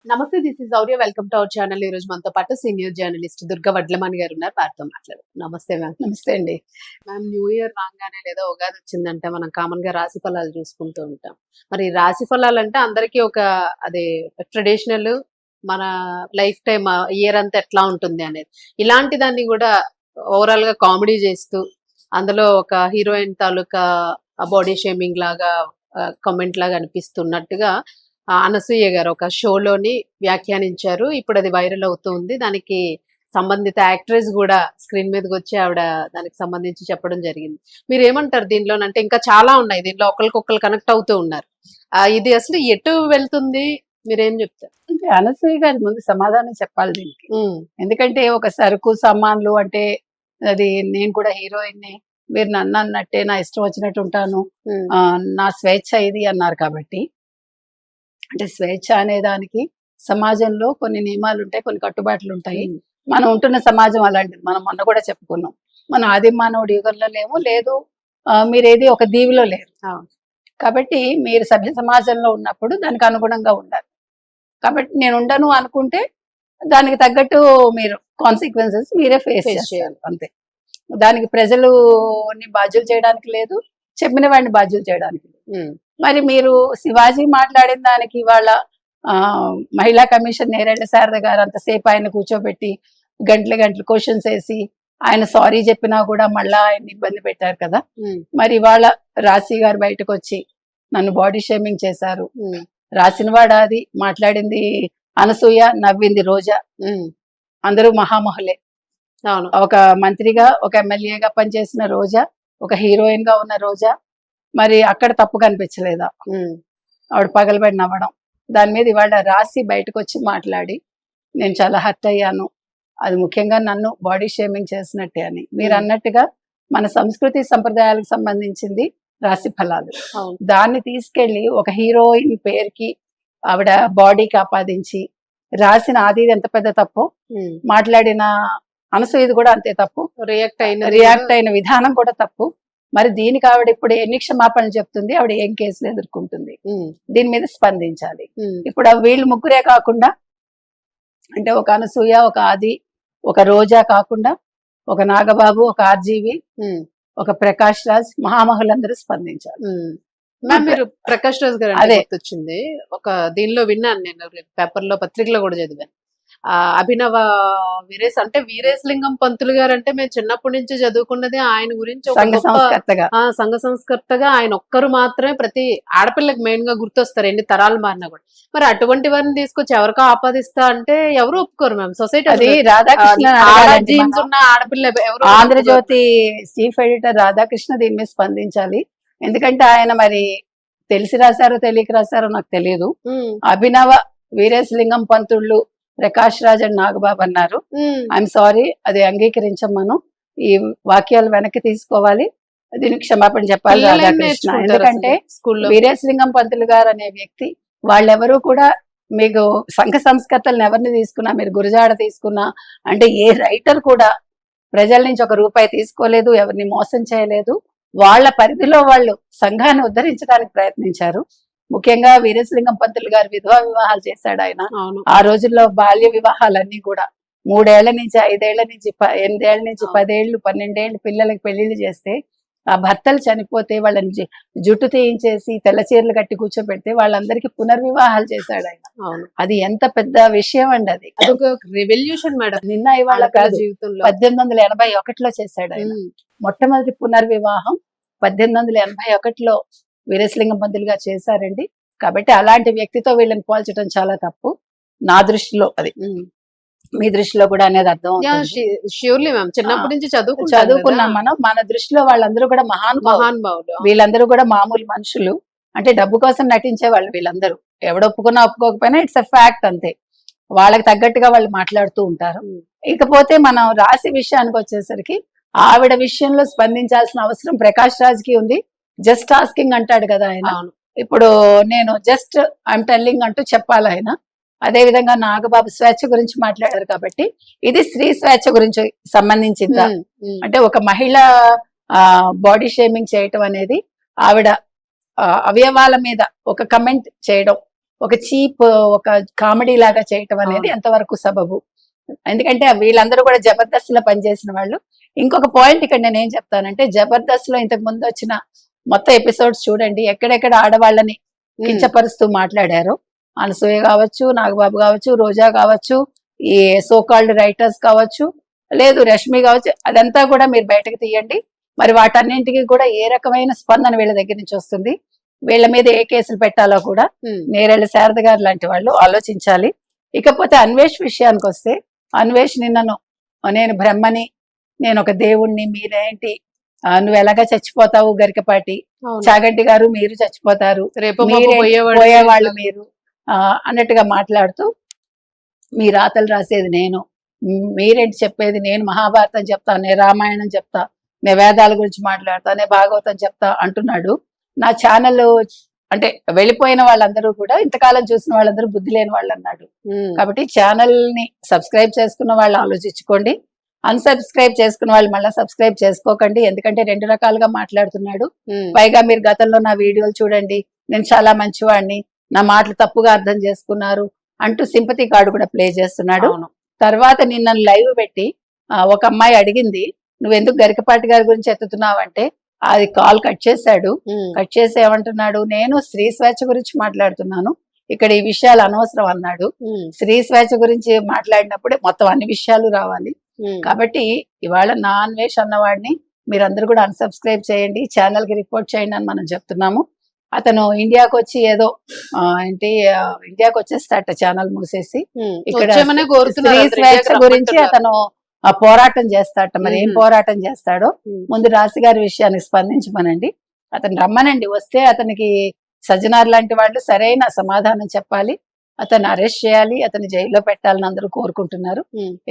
నమస్తే, this is Gauri. Welcome to our channel. ఈ రోజు మనతో పాటు సీనియర్ జర్నలిస్ట్ దుర్గా వడ్లమణి గారు ఉన్నారు. వారితో మాట్లాడారు. నమస్తే మ్యామ్. నమస్తే అండి. మ్యామ్, న్యూ ఇయర్ రాగానే లేదా ఉగాది వచ్చిందంటే మనం కామన్ గా రాశి ఫలాలు చూసుకుంటూ ఉంటాం. మరి రాశి ఫలాలు అంటే అందరికీ ఒక అది ట్రెడిషనల్, మన లైఫ్ టైమ్ ఇయర్ అంతా ఎట్లా ఉంటుంది అనేది, ఇలాంటి దాన్ని కూడా ఓవరాల్ గా కామెడీ చేస్తూ అందులో ఒక హీరోయిన్ తాలూకా బాడీ షేమింగ్ లాగా కామెంట్ లాగా అనిపిస్తున్నట్టుగా అనసూయ గారు ఒక షోలోని వ్యాఖ్యానించారు. ఇప్పుడు అది వైరల్ అవుతూ ఉంది. దానికి సంబంధిత యాక్ట్రెస్ కూడా స్క్రీన్ మీదకి వచ్చి ఆవిడ దానికి సంబంధించి చెప్పడం జరిగింది. మీరు ఏమంటారు దీనిలో? అంటే ఇంకా చాలా ఉన్నాయి, దీనిలో ఒకరికొకరు కనెక్ట్ అవుతూ ఉన్నారు. ఇది అసలు ఎటు వెళ్తుంది, మీరేం చెప్తారు? అంటే అనసూయ గారి ముందు సమాధానం చెప్పాలి దీనికి. ఎందుకంటే ఒక సరుకు సామాన్లు అంటే అది నేను కూడా హీరోయిన్, మీరు నన్ను అన్నట్టే నా ఇష్టం వచ్చినట్టు ఉంటాను, నా స్వేచ్ఛ ఇది అన్నారు. కాబట్టి అంటే స్వేచ్ఛ అనే దానికి సమాజంలో కొన్ని నియమాలు ఉంటాయి, కొన్ని కట్టుబాట్లు ఉంటాయి. మనం ఉంటున్న సమాజం అలాంటిది. మనం మొన్న కూడా చెప్పుకున్నాం, మనం ఆది మానవుడి యుగంలో లేము, లేదు మీరేది ఒక దీవిలో లేరు. కాబట్టి మీరు సభ్య సమాజంలో ఉన్నప్పుడు దానికి అనుగుణంగా ఉండాలి. కాబట్టి నేను ఉండను అనుకుంటే దానికి తగ్గట్టు మీరు కాన్సిక్వెన్సెస్ మీరే ఫేస్ చేయాలి, అంతే. దానికి ప్రజలుని బాధ్యులు చేయడానికి లేదు, చెప్పిన వాడిని బాధ్యులు చేయడానికి లేదు. మరి మీరు శివాజీ మాట్లాడిన దానికి ఇవాళ మహిళా కమిషన్ నేరేళ్ల శారద గారు అంతసేపు ఆయన కూర్చోబెట్టి గంటలు క్వశ్చన్స్ వేసి ఆయన సారీ చెప్పినా కూడా మళ్ళా ఆయన ఇబ్బంది పెట్టారు కదా. మరి ఇవాళ రాశి గారు బయటకు వచ్చి నన్ను బాడీ షేమింగ్ చేశారు, రాసినవాడు అది, మాట్లాడింది అనసూయ, నవ్వింది రోజా, అందరూ మహామహులే. ఒక మంత్రిగా, ఒక ఎమ్మెల్యేగా పనిచేసిన రోజా, ఒక హీరోయిన్ గా ఉన్న రోజా, మరి అక్కడ తప్పు కనిపించలేదా? ఆవిడ పగలబడి నవ్వడం, దాని మీద ఇవాళ రాసి బయటకు వచ్చి మాట్లాడి నేను చాలా హర్ట్ అయ్యాను, అది ముఖ్యంగా నన్ను బాడీ షేమింగ్ చేసినట్టే అని. మీరు అన్నట్టుగా మన సంస్కృతి సంప్రదాయాలకు సంబంధించింది రాశి ఫలాలు. దాన్ని తీసుకెళ్లి ఒక హీరోయిన్ పేరుకి ఆవిడ బాడీకి ఆపాదించి రాసిన ఆది ఎంత పెద్ద తప్పు, మాట్లాడిన అనసూయది కూడా అంతే తప్పు, రియాక్ట్ అయిన విధానం కూడా తప్పు. మరి దీనికి ఆవిడ ఇప్పుడు ఎన్ని క్షమాపణలు చెప్తుంది, ఆవిడ ఏం కేసులు ఎదుర్కొంటుంది, దీని మీద స్పందించాలి. ఇప్పుడు వీళ్ళు ముగ్గురే కాకుండా, అంటే ఒక అనసూయ, ఒక ఆది, ఒక రోజా కాకుండా ఒక నాగబాబు, ఒక ఆర్జీవి, ఒక ప్రకాష్ రాజ్, మహామహులందరూ స్పందించాలి. మీరు ప్రకాష్ రాజ్ గారు అదే వచ్చింది, ఒక దీనిలో విన్నాను నేను, పేపర్లో పత్రికలో కూడా చదివాను. అభినవ వీరేశ్ అంటే వీరేశలింగం పంతులు గారు అంటే మేము చిన్నప్పటి నుంచి చదువుకున్నది ఆయన గురించి, సంఘ సంస్కర్తగా ఆయన ఒక్కరు మాత్రమే ప్రతి ఆడపిల్లకి మెయిన్ గా గుర్తొస్తారు, ఎన్ని తరాలు మారినా కూడా. మరి అటువంటి వారిని తీసుకొచ్చి ఎవరికో ఆపాదిస్తా అంటే ఎవరు ఒప్పుకోరు మ్యామ్. సొసైటీ జీన్స్ ఉన్న ఆడపిల్ల ఎవరు? ఆంధ్రజ్యోతి చీఫ్ ఎడిటర్ రాధాకృష్ణ దీని మీద స్పందించాలి. ఎందుకంటే ఆయన మరి తెలిసి రాశారో తెలియక రాశారో నాకు తెలియదు. అభినవ వీరేశలింగం పంతుళ్ళు, ప్రకాష్ రాజ్ అండ్ నాగబాబు అన్నారు. ఐఎమ్ సారీ, అది అంగీకరించమను, ఈ వాక్యాలు వెనక్కి తీసుకోవాలి, దీనికి క్షమాపణ చెప్పాలి రాధాకృష్ణ. ఎందుకంటే వీరేశలింగం పంతులు గారు అనే వ్యక్తి, వాళ్ళెవరూ కూడా, మీకు సంఘ సంస్కర్తలను ఎవరిని తీసుకున్నా, మీరు గురజాడ తీసుకున్నా, అంటే ఏ రైటర్ కూడా ప్రజల నుంచి ఒక రూపాయి తీసుకోలేదు, ఎవరిని మోసం చేయలేదు. వాళ్ళ పరిధిలో వాళ్ళు సంఘాన్ని ఉద్ధరించడానికి ప్రయత్నించారు. ముఖ్యంగా వీరేశలింగం పంతులు గారు విధవా వివాహాలు చేశాడు ఆయన. ఆ రోజుల్లో బాల్య వివాహాలన్నీ కూడా 3 ఏళ్ల నుంచి 5 ఏళ్ల నుంచి 8 ఏళ్ల నుంచి 10 ఏళ్లు 12 ఏళ్లు పిల్లలకి పెళ్లిళ్ళు చేస్తే, ఆ భర్తలు చనిపోతే వాళ్ళని జుట్టు తీయించేసి తెల్ల చీరలు కట్టి కూర్చోబెడితే వాళ్ళందరికీ పునర్వివాహాలు చేశాడు ఆయన. అది ఎంత పెద్ద విషయం అండి, అది అదొక రెవల్యూషన్ మేడం. నిన్న ఇవాళ కాదు, 1881లో చేశాడు ఆయన మొట్టమొదటి పునర్వివాహం. 1881లో వీరేశలింగం పంతులు గారు చేశారండి. కాబట్టి అలాంటి వ్యక్తితో వీళ్ళని పోల్చడం చాలా తప్పు నా దృష్టిలో. అది మీ దృష్టిలో కూడా అనేది అర్థం. ష్యూర్లీ మ్యామ్, చిన్నప్పటి నుంచి చదువుకున్నాం మనం. మన దృష్టిలో వాళ్ళందరూ కూడా మహానుభావులు, వీళ్ళందరూ కూడా మామూలు మనుషులు. అంటే డబ్బు కోసం నటించే వాళ్ళు వీళ్ళందరూ. ఎవడొప్పుకున్నా ఒప్పుకోకపోయినా ఇట్స్ ఎ ఫ్యాక్ట్, అంతే. వాళ్ళకి తగ్గట్టుగా వాళ్ళు మాట్లాడుతూ ఉంటారు. ఇకపోతే మనం రాశి విషయానికి వచ్చేసరికి ఆవిడ విషయంలో స్పందించాల్సిన అవసరం ప్రకాష్ రాజ్ కి ఉంది. జస్ట్ ఆస్కింగ్ అంటాడు కదా ఆయన, ఇప్పుడు నేను జస్ట్ ఐఎమ్ టెల్లింగ్ అంటూ చెప్పాలి ఆయన. అదే విధంగా నాగబాబు స్వేచ్ఛ గురించి మాట్లాడారు కాబట్టి ఇది స్త్రీ స్వేచ్ఛ గురించి సంబంధించిందా అంటే, ఒక మహిళ బాడీ షేమింగ్ చేయటం అనేది, ఆవిడ అవయవాల మీద ఒక కమెంట్ చేయడం, ఒక చీప్ ఒక కామెడీ లాగా చేయటం అనేది ఎంతవరకు సబబు? ఎందుకంటే వీళ్ళందరూ కూడా జబర్దస్త్ లో పనిచేసిన వాళ్ళు. ఇంకొక పాయింట్ ఇక్కడ నేను ఏం చెప్తానంటే, జబర్దస్త్ లో ఇంతకు ముందు వచ్చిన మొత్తం ఎపిసోడ్స్ చూడండి, ఎక్కడెక్కడ ఆడవాళ్ళని కించపరుస్తూ మాట్లాడారు. అనసూయ కావచ్చు, నాగబాబు కావచ్చు, రోజా కావచ్చు, ఈ సోకాల్డ్ రైటర్స్ కావచ్చు, లేదు రష్మి కావచ్చు, అదంతా కూడా మీరు బయటకు తీయండి. మరి వాటన్నింటికి కూడా ఏ రకమైన స్పందన వీళ్ళ దగ్గర నుంచి వస్తుంది, వీళ్ళ మీద ఏ కేసులు పెట్టాలో కూడా నేరేళ్ల శారద గారు లాంటి వాళ్ళు ఆలోచించాలి. ఇకపోతే అన్వేష్ విషయానికి వస్తే, అన్వేష్ నిన్నను నేను బ్రహ్మని, నేను ఒక దేవుణ్ణి, మీరేంటి నువ్వు ఎలాగా చచ్చిపోతావు గరికపాటి, చాగంటి గారు మీరు చచ్చిపోతారు, పోయేవాళ్ళు మీరు అన్నట్టుగా మాట్లాడుతూ, మీ రాతలు రాసేది నేను, మీరేంటి చెప్పేది, నేను మహాభారతం చెప్తా, నేను రామాయణం చెప్తా, నేను వేదాల గురించి మాట్లాడతా, నేను భాగవతం చెప్తా అంటున్నాడు. నా ఛానల్ అంటే వెళ్ళిపోయిన వాళ్ళందరూ కూడా ఇంతకాలం చూసిన వాళ్ళందరూ బుద్ధి లేని వాళ్ళు అన్నాడు. కాబట్టి ఛానల్ ని సబ్స్క్రైబ్ చేసుకున్న వాళ్ళు ఆలోచించుకోండి, అన్సబ్స్క్రైబ్ చేసుకున్న వాళ్ళు మళ్ళీ సబ్స్క్రైబ్ చేసుకోకండి. ఎందుకంటే 2 రకాలుగా మాట్లాడుతున్నాడు. పైగా మీరు గతంలో నా వీడియోలు చూడండి, నేను చాలా మంచివాడిని, నా మాటలు తప్పుగా అర్థం చేసుకున్నారు అంటూ సింపతి కార్డు కూడా ప్లే చేస్తున్నాడు. తర్వాత నిన్న లైవ్ పెట్టి ఒక అమ్మాయి అడిగింది, నువ్వెందుకు గరికపాటి గారి గురించి ఎత్తుతున్నావు అంటే, అది కాల్ కట్ చేశాడు. కట్ చేసి ఏమంటున్నాడు, నేను స్త్రీ స్వేచ్ఛ గురించి మాట్లాడుతున్నాను, ఇక్కడ ఈ విషయాలు అనవసరం అన్నాడు. స్త్రీ స్వేచ్ఛ గురించి మాట్లాడినప్పుడే మొత్తం అన్ని విషయాలు రావాలి. కాబట్టి ఇవాళ నా అన్వేష్ అన్నవాడిని మీరందరూ కూడా అన్సబ్స్క్రైబ్ చేయండి, ఛానల్ కి రిపోర్ట్ చేయండి అని మనం చెప్తున్నాము. అతను ఇండియాకి వచ్చి ఏదో ఏంటి ఇండియాకి వచ్చేస్తాట ఛానల్ మూసేసి, ఇక్కడ స్త్రీ స్వేచ్ఛ గురించి అతను పోరాటం చేస్తాట. మరి ఏం పోరాటం చేస్తాడో ముందు రాశి గారి విషయానికి స్పందించమనండి, అతను రమ్మనండి. వస్తే అతనికి సజ్జనార్ లాంటి వాళ్ళు సరైన సమాధానం చెప్పాలి, అతను అరెస్ట్ చేయాలి, అతను జైల్లో పెట్టాలని అందరూ కోరుకుంటున్నారు.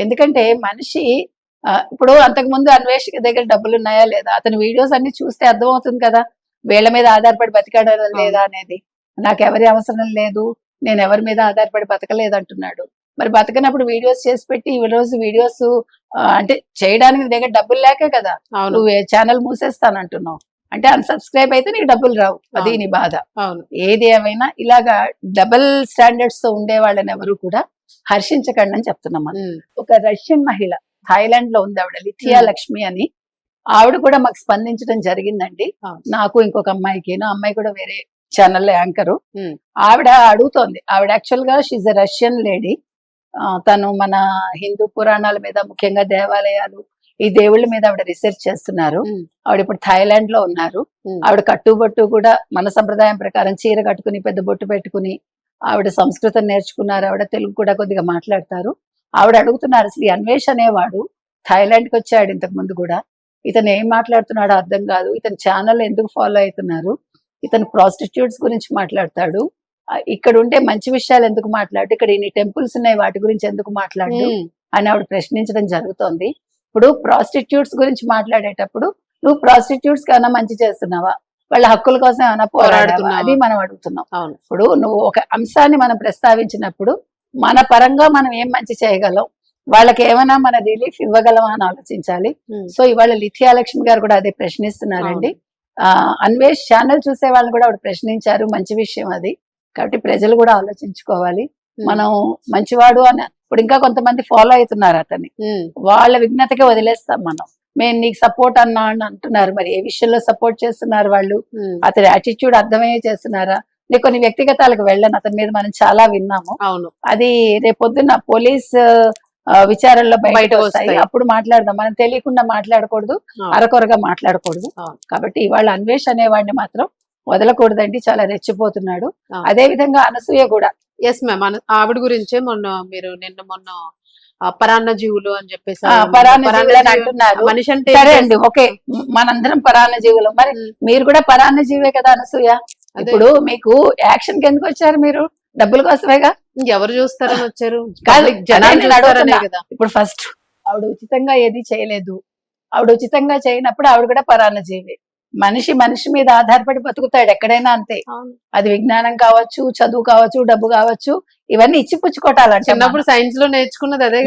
ఎందుకంటే మనిషి ఇప్పుడు అంతకు ముందు అన్వేష్ దగ్గర డబ్బులు ఉన్నాయా లేదా, అతని వీడియోస్ అన్ని చూస్తే అర్థమవుతుంది కదా, వీళ్ళ మీద ఆధారపడి బతికాడా లేదా అనేది. నాకు ఎవరి అవసరం లేదు, నేను ఎవరి మీద ఆధారపడి బతకలేదు అంటున్నాడు. మరి బతకనప్పుడు వీడియోస్ చేసి పెట్టి ఈ రోజు వీడియోస్ అంటే చేయడానికి దగ్గర డబ్బులు లేకే కదా నువ్వు ఛానల్ మూసేస్తానంటున్నావు. అంటే అన్సబ్స్క్రైబ్ అయితే నీకు డబ్బులు రావు, అది నీ బాధ. ఏది ఏమైనా ఇలాగా డబుల్ స్టాండర్డ్స్ తో ఉండే వాళ్ళని ఎవరు కూడా హర్షించకండి అని చెప్తున్నాం. ఒక రష్యన్ మహిళ థాయిలాండ్ లో ఉంది, ఆవిడ లిథియా లక్ష్మి అని, ఆవిడ కూడా మాకు స్పందించడం జరిగిందండి. నాకు ఇంకొక అమ్మాయికి, నా అమ్మాయి కూడా వేరే ఛానల్ యాంకరు. ఆవిడ అడుగుతోంది, ఆవిడ యాక్చువల్ గా షీజ్ ఎ రష్యన్ లేడీ. తను మన హిందూ పురాణాల మీద, ముఖ్యంగా దేవాలయాలు, ఈ దేవుళ్ళ మీద ఆవిడ రీసెర్చ్ చేస్తున్నారు. ఆవిడ ఇప్పుడు థాయిలాండ్ లో ఉన్నారు. ఆవిడ కట్టుబొట్టు కూడా మన సంప్రదాయం ప్రకారం చీర కట్టుకుని పెద్ద బొట్టు పెట్టుకుని ఆవిడ సంస్కృతం నేర్చుకున్నారు. ఆవిడ తెలుగు కూడా కొద్దిగా మాట్లాడతారు. ఆవిడ అడుగుతున్నారు, అసలు అన్వేష్ అనేవాడు థాయిలాండ్ కి వచ్చాడు ఇంతకు ముందు కూడా, ఇతను ఏం మాట్లాడుతున్నాడో అర్థం కాదు, ఇతని ఛానల్ ఎందుకు ఫాలో అవుతున్నారు, ఇతను ప్రాస్టిట్యూట్స్ గురించి మాట్లాడతాడు, ఇక్కడ ఉంటే మంచి విషయాలు ఎందుకు మాట్లాడు, ఇక్కడ ఇన్ని టెంపుల్స్ ఉన్నాయి వాటి గురించి ఎందుకు మాట్లాడు అని ఆవిడ ప్రశ్నించడం జరుగుతోంది. ఇప్పుడు ప్రాస్టిట్యూట్స్ గురించి మాట్లాడేటప్పుడు నువ్వు ప్రాస్టిట్యూట్స్ కన్నా మంచి చేస్తున్నావా, వాళ్ళ హక్కుల కోసం ఏమైనా పోరాడుతున్నావా, అది మనం అడుగుతున్నాం. ఇప్పుడు నువ్వు ఒక అంశాన్ని మనం ప్రస్తావించినప్పుడు మన పరంగా మనం ఏం మంచి చేయగలం, వాళ్ళకి ఏమైనా మన రిలీఫ్ ఇవ్వగలం అని ఆలోచించాలి. సో ఇవాళ లిథియా లక్ష్మి గారు కూడా అదే ప్రశ్నిస్తున్నారండి. అన్వేష్ ఛానల్ చూసే వాళ్ళని కూడా ఆవిడ ప్రశ్నించారు, మంచి విషయం అది. కాబట్టి ప్రజలు కూడా ఆలోచించుకోవాలి, మనం మంచివాడు అని. ఇప్పుడు ఇంకా కొంతమంది ఫాలో అవుతున్నారు అతన్ని, వాళ్ళ విఘ్నతకే వదిలేస్తాం మనం. మేము నీకు సపోర్ట్ అన్నా అని అంటున్నారు, మరి ఏ విషయంలో సపోర్ట్ చేస్తున్నారు వాళ్ళు, అతని యాటిట్యూడ్ అర్థమయ్యే చేస్తున్నారా? నేను కొన్ని వ్యక్తిగతాలకు వెళ్ళను, అతని మీద మనం చాలా విన్నాము. అవును, అది రేపొద్దున పోలీస్ విచారణలో బయటకు వస్తాయి, అప్పుడు మాట్లాడదాం. మనం తెలియకుండా మాట్లాడకూడదు, అరకొరగా మాట్లాడకూడదు. కాబట్టి ఇవాళ అన్వేష్ అనేవాడిని మాత్రం వదలకూడదండి, చాలా రెచ్చిపోతున్నాడు. అదే విధంగా అనసూయ కూడా. ఎస్ మ్యామ్, ఆవిడ గురించే మొన్న పరాన్న జీవులు అని చెప్పేసి పరాన్న జీవులు అని అంటున్నారు. మనిషి అంటే సరే అండి, ఓకే, మనందరం పరాన్న జీవులు, మరి మీరు కూడా పరాన్న జీవే కదా అనసూయ. ఇప్పుడు మీకు యాక్షన్ కి ఎందుకు వచ్చారు మీరు? డబ్బుల కోసమేగా. ఎవరు చూస్తారని వచ్చారు? ఇప్పుడు ఫస్ట్ ఆవిడ ఉచితంగా ఏది చేయలేదు, ఆవిడ ఉచితంగా చేయనప్పుడు ఆవిడ కూడా పరాన్న జీవి. మనిషి మీద ఆధారపడి బతుకుతాడు ఎక్కడైనా, అంతే. అది విజ్ఞానం కావచ్చు, చదువు కావచ్చు, డబ్బు కావచ్చు, ఇవన్నీ ఇచ్చి పుచ్చుకోవటాలంటే చిన్నప్పుడు సైన్స్ లో నేర్చుకున్నది అదే.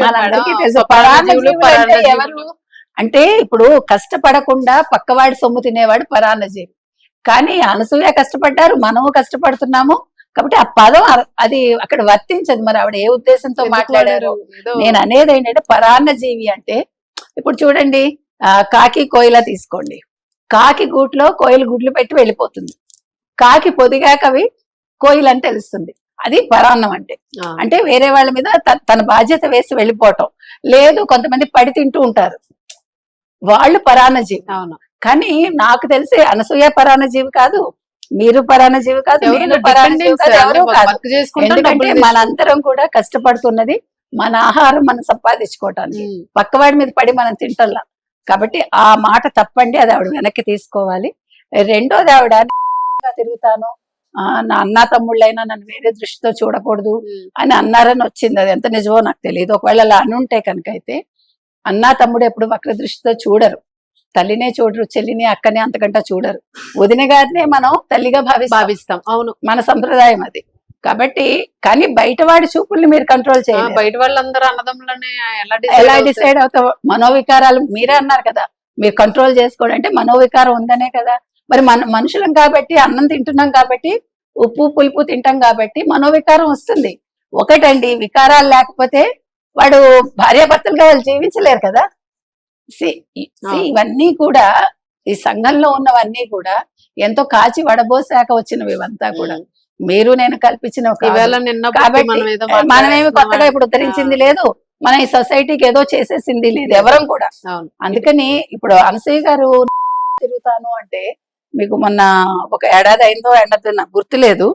ఎవరు అంటే ఇప్పుడు కష్టపడకుండా పక్కవాడి సొమ్ము తినేవాడు పరాన్నజీవి. కానీ అనసూయ కష్టపడ్డారు, మనము కష్టపడుతున్నాము, కాబట్టి ఆ పదం అది అక్కడ వర్తించదు. మరి ఆవిడ ఏ ఉద్దేశంతో ఎందుకు మాట్లాడారు? వాడారు? ఏదో నేను అనేది ఏంటంటే పరాన్న జీవి అంటే ఇప్పుడు చూడండి, కాకి కోయిల తీసుకోండి. కాకి గూట్లో కోయిల గుడ్లు పెట్టి వెళ్ళిపోతుంది. కాకి పొదిగాకవి కోయిల అని తెలుస్తుంది. అది పరాన్నం అంటే. ఆ, అంటే వేరే వాళ్ళ మీద తన బాధ్యత వేసి వెళ్ళిపోవటం. లేదు, కొంతమంది పడి తింటూ ఉంటారు, వాళ్ళు పరాన్న జీవి. అవును. కానీ నాకు తెలిసి అనసూయ పరాన్న జీవి కాదు, మీరు పరాన్న జీవి కాదు, ఎవరు నేను పరాన్న జీవి dependents, కాదు, ఎవరు అన్ని కాదు. వర్క్ చేసుకుంటాం, ఎందుకంటే డబ్బులు తీసుకుంటాం. మనందరం కూడా కష్టపడుతున్నది మన ఆహారం మనం సంపాదించుకోవటానికి. ఉమ్, పక్కవాడి మీద పడి మనం తింటల్లా. కాబట్టి ఆ మాట తప్పండి, అది ఆవిడ వెనక్కి తీసుకోవాలి. రెండోది ఆవిడ తిరుగుతాను, నా అన్నా తమ్ముళ్ళైనా నన్ను వేరే దృష్టితో చూడకూడదు ఉమ్, అని అన్నారని వచ్చింది. అది ఎంత నిజమో నాకు తెలియదు. ఒకవేళ అలా అనుంటే కనుక అయితే అన్నా తమ్ముడు ఎప్పుడు వక్ర దృష్టితో చూడరు, తల్లినే చూడరు, చెల్లిని అక్కనే అంతకంటే చూడరు. వదిన గారినే మనం తల్లిగా భావిస్తాం. అవును. మన సంప్రదాయం అది. కాబట్టి కానీ బయట వాడి చూపుల్ని మీరు కంట్రోల్ ఆ, చేయాలి. బయట వాళ్ళందరూ అన్నదమ్ములని ఎలా ఎలా డిసైడ్ డిసైడ్ అవుతావు? మనోవికారాలు మీరే అన్నారు కదా, మీరు కంట్రోల్ చేసుకోవడం అంటే మనోవికారం ఉందనే కదా. మరి మన మనుషులం కాబట్టి, అన్నం తింటున్నాం కాబట్టి, ఉప్పు పులుపు తింటాం కాబట్టి మనోవికారం వస్తుంది. ఒకటండి, వికారాలు లేకపోతే వాడు భార్యాభర్తలుగా వాళ్ళు జీవించలేరు కదా. ఇవన్నీ కూడా ఈ సంఘంలో ఉన్నవన్నీ కూడా ఎంతో కాచి వడబోసాక వచ్చినవి ఇవంతా కూడా. మీరు నేను కల్పించిన ఇవాళ నిన్న కాబట్టి మనం ఏదో మనమేమి కొత్తగా మాట్లాడేస్తున్నాం. ఇప్పుడు ఉద్ధరించింది లేదు, మన ఈ సొసైటీకి ఏదో చేసేసింది లేదు ఎవరం కూడా. అవును. అందుకని ఇప్పుడు అనసూయ గారు తిరుగుతాను అంటే, మీకు మొన్న ఒక ఏడాది అయిందో ఎండతో నాకు గుర్తులేదు,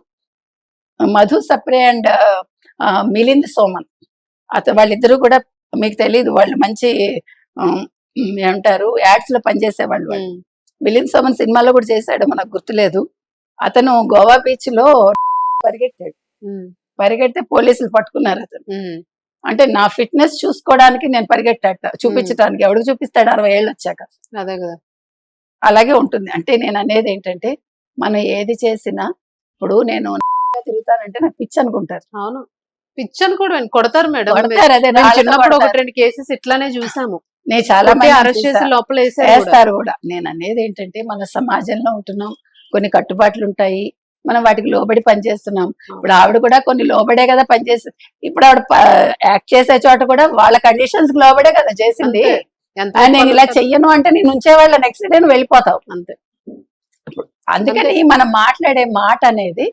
మధు సప్రే అండ్ మిలింద్ సోమన్ వాళ్ళిద్దరూ కూడా, మీకు తెలియదు, వాళ్ళు మంచి ఏమంటారు యాడ్స్ లో పనిచేసేవాళ్ళు. వాళ్ళు ఉమ్, మిలింద్ సోమన్ సినిమాలో కూడా చేశాడు, మనకు గుర్తులేదు. అతను గోవా బీచ్ లో పరిగెట్టాడు, ఉమ్, పరిగెడితే పోలీసులు పట్టుకున్నారు అతను. ఉమ్, అంటే నా ఫిట్నెస్ చూసుకోవడానికి నేను పరిగెట్టాట, చూపించడానికి. ఎవరికి చూపిస్తాడు 60 ఏళ్ళు వచ్చాక? అదే కదా. అలాగే ఉంటుంది. అంటే నేను అనేది ఏంటంటే, మనం ఏది చేసినా, ఇప్పుడు నేను తిరుగుతానంటే నాకు పిచ్చి అనుకుంటారు. అవును, పిచ్చని కూడా కొడతారు మేడం. కొడతారు, అదే మేము రాళ్ళతో చిన్నప్పుడు కొడతారు. ఒకటి 2 కేసెస్ ఇట్లానే చూసాము. నేను చాలా కొట్టి మంది అరెస్ట్ చేసి లోపల వేసారు కూడా. వేస్తారు కూడా. నేను అనేది ఏంటంటే, మన సమాజంలో ఉంటున్నాం, కొన్ని కట్టుబాట్లు ఉంటాయి, మనం వాటికి లోబడి పనిచేస్తున్నాం. ఇప్పుడు ఆవిడ కూడా కొన్ని లోబడే కదా పనిచేస్తుంది. ఇప్పుడు ఆవిడ యాక్ట్ చేసే చోట కూడా వాళ్ళ కండిషన్స్ కి లోబడే కదా చేసింది. అంతే. ఎంత నేను ఇలా చెయ్యను అంటే నేను ఉంచేవాళ్ళ నెక్స్ట్ డే నువ్వు వెళ్ళిపోతావు. అంతే. అందుకని మనం మాట్లాడే మాట అనేది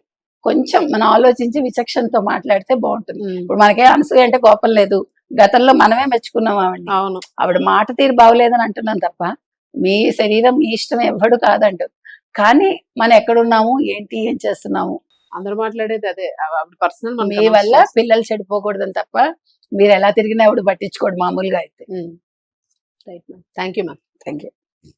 కొంచెం మనం ఆలోచించి విచక్షణతో మాట్లాడితే బాగుంటుంది. ఉమ్, ఇప్పుడు మనకే అనసూయ అంటే కోపం లేదు, గతంలో మనమే మెచ్చుకున్నాం ఆవిడని. అవును. ఆవిడ మాట తీరు బాగోలేదని అంటున్నాం తప్ప, మీ శరీరం మీ ఇష్టం ఎవ్వడు కాదంటారు. కానీ మనం ఎక్కడున్నాము, ఏంటి, ఏం చేస్తున్నాము, అందరూ మాట్లాడేది అదే. ఆవిడ పర్సనల్ మీ వల్ల పిల్లలు చెడిపోకూడదని తప్ప మీరు ఎలా తిరిగినా ఆవిడ పట్టించుకోడు మామూలుగా అయితే. Right ma'am. Thank you ma'am. Thank you.